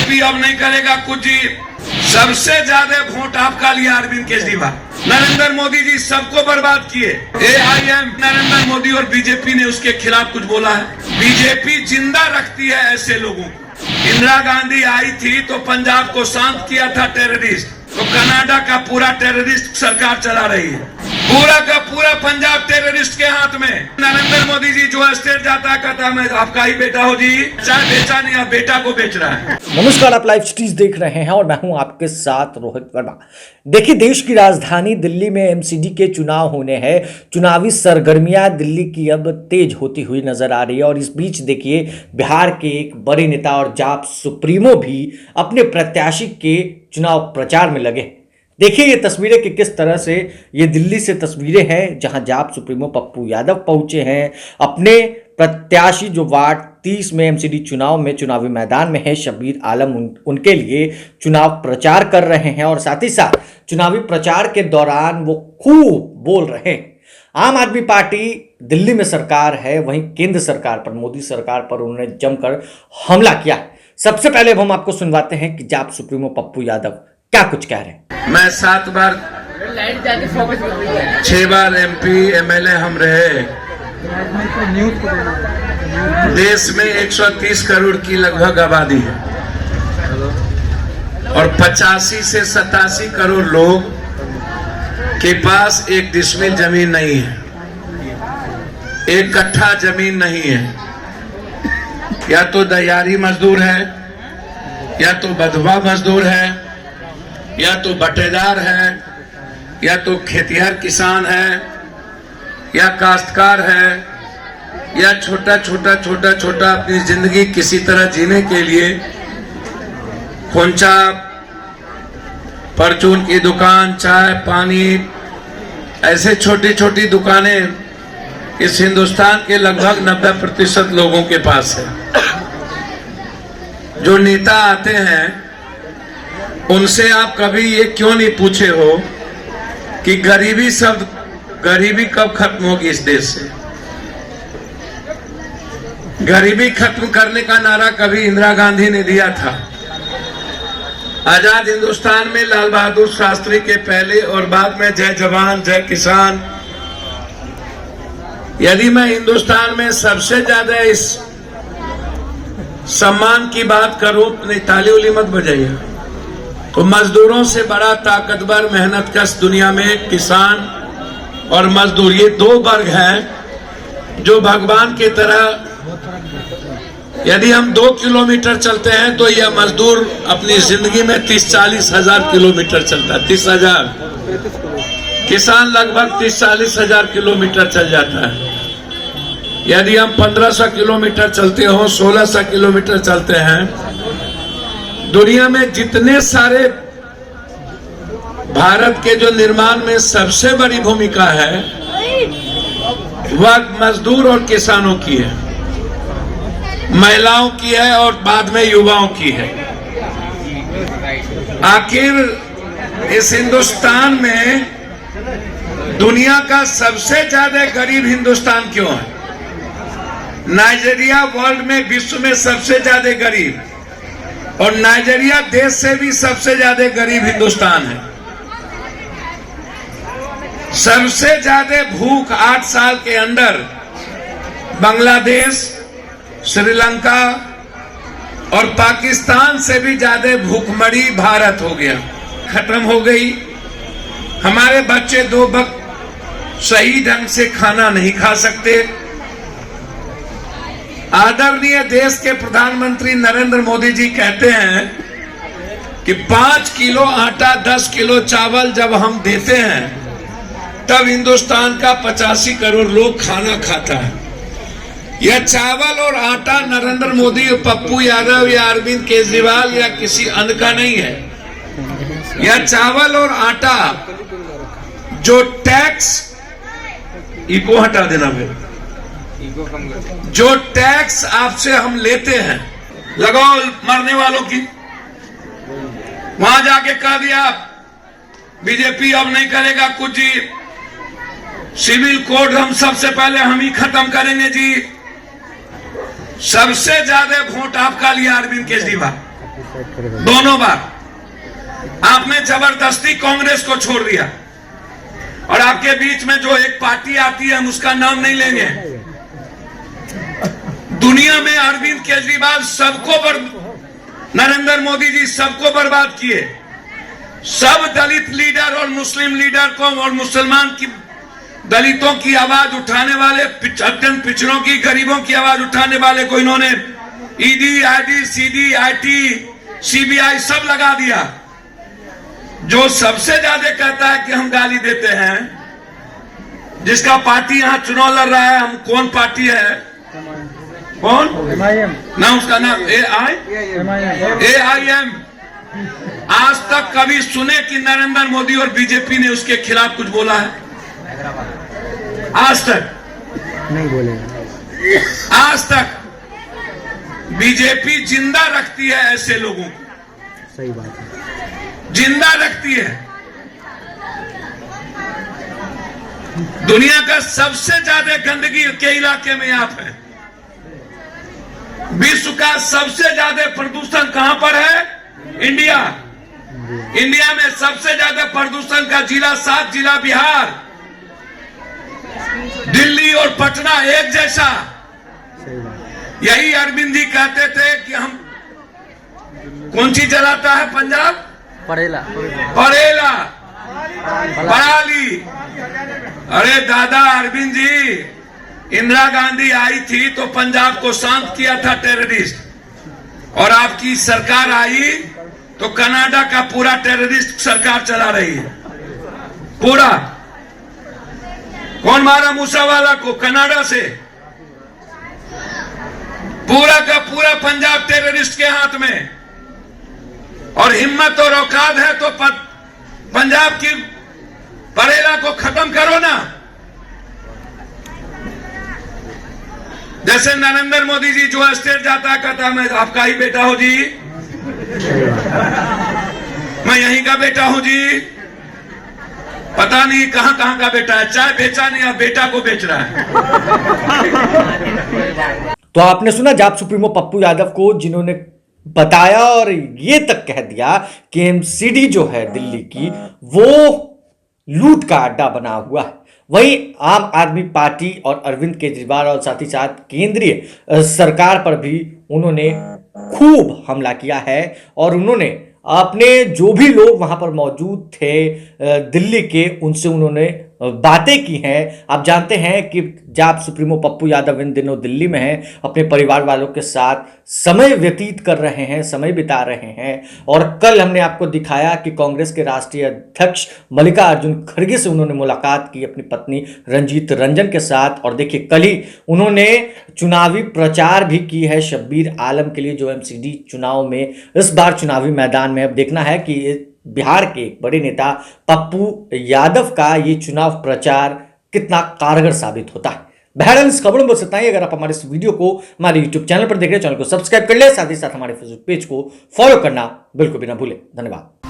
BJP अब नहीं करेगा कुछ जी। सबसे ज्यादा वोट आपका लिया अरविंद केजरीवाल। नरेंद्र मोदी जी सबको बर्बाद किए। AIM नरेंद्र मोदी और बीजेपी ने उसके खिलाफ कुछ बोला है? बीजेपी जिंदा रखती है ऐसे लोगों को। इंदिरा गांधी आई थी तो पंजाब को शांत किया था टेररिस्ट, तो कनाडा का पूरा टेररिस्ट सरकार चला रही है। पूरा का पूरा पंजाब टेररिस्ट के हाथ में। नरेंद्र मोदी जी जो स्टेट जाता है कहता है मैं आपका ही बेटा हो जी, चाहे बेचा नहीं, अब बेटा को बेच रहा है। नमस्कार, आप लाइव स्ट्रीज देख रहे हैं और मैं हूं आपके साथ रोहित वर्मा। देखिए, देश की राजधानी दिल्ली में MCD के चुनाव होने हैं। चुनावी सरगर्मियां दिल्ली की अब तेज होती हुई नजर आ रही है और इस बीच देखिए बिहार के एक बड़े नेता और जाप सुप्रीमो भी अपने प्रत्याशी के चुनाव प्रचार में लगे। देखिए ये तस्वीरें कि किस तरह से ये दिल्ली से तस्वीरें हैं जहां जाप सुप्रीमो पप्पू यादव पहुंचे हैं। अपने प्रत्याशी जो वार्ड 30 में MCD चुनाव में चुनावी मैदान में है, शब्बीर आलम, उनके लिए चुनाव प्रचार कर रहे हैं और साथ ही साथ चुनावी प्रचार के दौरान वो खूब बोल रहे हैं। आम आदमी पार्टी दिल्ली में सरकार है, वहीं केंद्र सरकार पर, मोदी सरकार पर उन्होंने जमकर हमला किया। सबसे पहले हम आपको सुनवाते हैं कि जाप सुप्रीमो पप्पू यादव क्या कुछ कह रहे हैं। मैं 7 बार 6 बार MP MLA हम रहे। देश में 130 करोड़ की लगभग आबादी है और 85 से 87 करोड़ लोग के पास 1 डिसमिल जमीन नहीं है, 1 कट्ठा जमीन नहीं है। या तो दयारी मजदूर है, या तो बधवा मजदूर है, या तो बटेदार है, या तो खेतिहर किसान है, या काश्तकार है, या छोटा छोटा अपनी जिंदगी किसी तरह जीने के लिए खोंचा, परचून की दुकान, चाय पानी, ऐसे छोटी छोटी दुकानें इस हिंदुस्तान के लगभग 90% लोगों के पास है। जो नेता आते हैं उनसे आप कभी ये क्यों नहीं पूछे हो कि गरीबी कब खत्म होगी इस देश से? गरीबी खत्म करने का नारा कभी इंदिरा गांधी ने दिया था। आजाद हिंदुस्तान में लाल बहादुर शास्त्री के पहले और बाद में जय जवान जय किसान। यदि मैं हिंदुस्तान में सबसे ज्यादा इस सम्मान की बात करूं, अपनी ताली उली मत बजाइए, तो मजदूरों से बड़ा ताकतवर मेहनतकश दुनिया में किसान और मजदूर, ये 2 वर्ग हैं जो भगवान की तरह। यदि हम 2 किलोमीटर चलते हैं तो यह मजदूर अपनी जिंदगी में 30-40 हजार किलोमीटर चलता है। 30,000 किसान लगभग 30-40 हजार किलोमीटर चल जाता है। यदि हम 1500 किलोमीटर चलते हो, 1600 किलोमीटर चलते हैं, दुनिया में जितने सारे, भारत के जो निर्माण में सबसे बड़ी भूमिका है वह मजदूर और किसानों की है, महिलाओं की है और बाद में युवाओं की है। आखिर इस हिंदुस्तान में दुनिया का सबसे ज्यादा गरीब हिंदुस्तान क्यों है? नाइजीरिया वर्ल्ड में विश्व में सबसे ज्यादा गरीब, और नाइजीरिया देश से भी सबसे ज्यादा गरीब हिंदुस्तान है। सबसे ज्यादा भूख 8 साल के अंदर बांग्लादेश, श्रीलंका और पाकिस्तान से भी ज्यादा भूखमरी भारत हो गया, खत्म हो गई। हमारे बच्चे 2 वक्त सही ढंग से खाना नहीं खा सकते। आदरणीय देश के प्रधानमंत्री नरेंद्र मोदी जी कहते हैं कि 5 किलो आटा 10 किलो चावल जब हम देते हैं तब हिंदुस्तान का 85 करोड़ लोग खाना खाता है। यह चावल और आटा नरेंद्र मोदी, पप्पू यादव या अरविंद केजरीवाल या किसी अन्य का नहीं है। यह चावल और आटा जो टैक्स, इको हटा देना मेरे, जो टैक्स आपसे हम लेते हैं, लगाओ मरने वालों की, वहां जाके कह दिया बीजेपी अब नहीं करेगा कुछ जी, सिविल कोड हम सबसे पहले हम ही खत्म करेंगे जी। सबसे ज्यादा वोट आपका लिया अरविंद केजरीवाल। दोनों बार आपने जबरदस्ती कांग्रेस को छोड़ दिया, और आपके बीच में जो एक पार्टी आती है हम उसका नाम नहीं लेंगे। दुनिया में अरविंद केजरीवाल नरेंद्र मोदी जी सबको बर्बाद किए। सब दलित लीडर और मुस्लिम लीडर को और मुसलमान की दलितों की आवाज उठाने वाले, अत्यंत पिछड़ों की, गरीबों की आवाज उठाने वाले को इन्होंने ED, ID, CD, IT, CBI सब लगा दिया। जो सबसे ज्यादा कहता है कि हम गाली देते हैं, जिसका पार्टी यहां चुनाव लड़ रहा है, हम कौन पार्टी है, कौन ना, उसका नाम AIM। आज तक कभी सुने कि नरेंद्र मोदी और बीजेपी ने उसके खिलाफ कुछ बोला है? आज तक नहीं बोले। आज तक बीजेपी जिंदा रखती है ऐसे लोगों को, सही बात है, जिंदा रखती है। दुनिया का सबसे ज्यादा गंदगी के इलाके में आप है। विश्व का सबसे ज्यादा प्रदूषण कहां पर है? इंडिया। इंडिया में सबसे ज्यादा प्रदूषण का जिला 7 जिला बिहार, दिल्ली और पटना एक जैसा। यही अरविंद जी कहते थे कि हम कौन सी जलाता है पंजाब? परेला, पराली। अरे दादा अरविंद जी, इंदिरा गांधी आई थी तो पंजाब को शांत किया था टेररिस्ट, और आपकी सरकार आई तो कनाडा का पूरा टेररिस्ट सरकार चला रही है। पूरा कौन मारा मूसावाला को? कनाडा से। पूरा का पूरा पंजाब टेररिस्ट के हाथ में। और हिम्मत और औकात है तो पंजाब की परेला को खत्म करो ना। जैसे नरेंद्र मोदी जी जो स्टेट जाता है कहता मैं आपका ही बेटा हूं जी, मैं यहीं का बेटा हूं जी। पता नहीं कहां कहां का बेटा है, चाय बेचा नहीं, अब बेटा को बेच रहा है। तो आपने सुना जाप सुप्रीमो पप्पू यादव को, जिन्होंने बताया और ये तक कह दिया कि एमसीडी जो है दिल्ली की, वो लूट का अड्डा बना हुआ है। वहीं आम आदमी पार्टी और अरविंद केजरीवाल और साथ ही साथ केंद्रीय सरकार पर भी उन्होंने खूब हमला किया है, और उन्होंने अपने जो भी लोग वहां पर मौजूद थे दिल्ली के, उनसे उन्होंने बातें की हैं। आप जानते हैं कि जाप सुप्रीमो पप्पू यादव इन दिनों दिल्ली में हैं, अपने परिवार वालों के साथ समय व्यतीत कर रहे हैं, समय बिता रहे हैं। और कल हमने आपको दिखाया कि कांग्रेस के राष्ट्रीय अध्यक्ष मल्लिकार्जुन खड़गे से उन्होंने मुलाकात की अपनी पत्नी रंजीत रंजन के साथ। और देखिए कल ही उन्होंने चुनावी प्रचार भी की है शब्बीर आलम के लिए, जो एमसीडी चुनाव में इस बार चुनावी मैदान में। अब देखना है कि बिहार के एक बड़े नेता पप्पू यादव का ये चुनाव प्रचार कितना कारगर साबित होता है। बहरहाल इस खबरों में बस इतना ही। अगर आप हमारे इस वीडियो को हमारे यूट्यूब चैनल पर देख रहे हैं, चैनल को सब्सक्राइब कर ले, साथ ही साथ हमारे फेसबुक पेज को फॉलो करना बिल्कुल भी ना भूलें। धन्यवाद।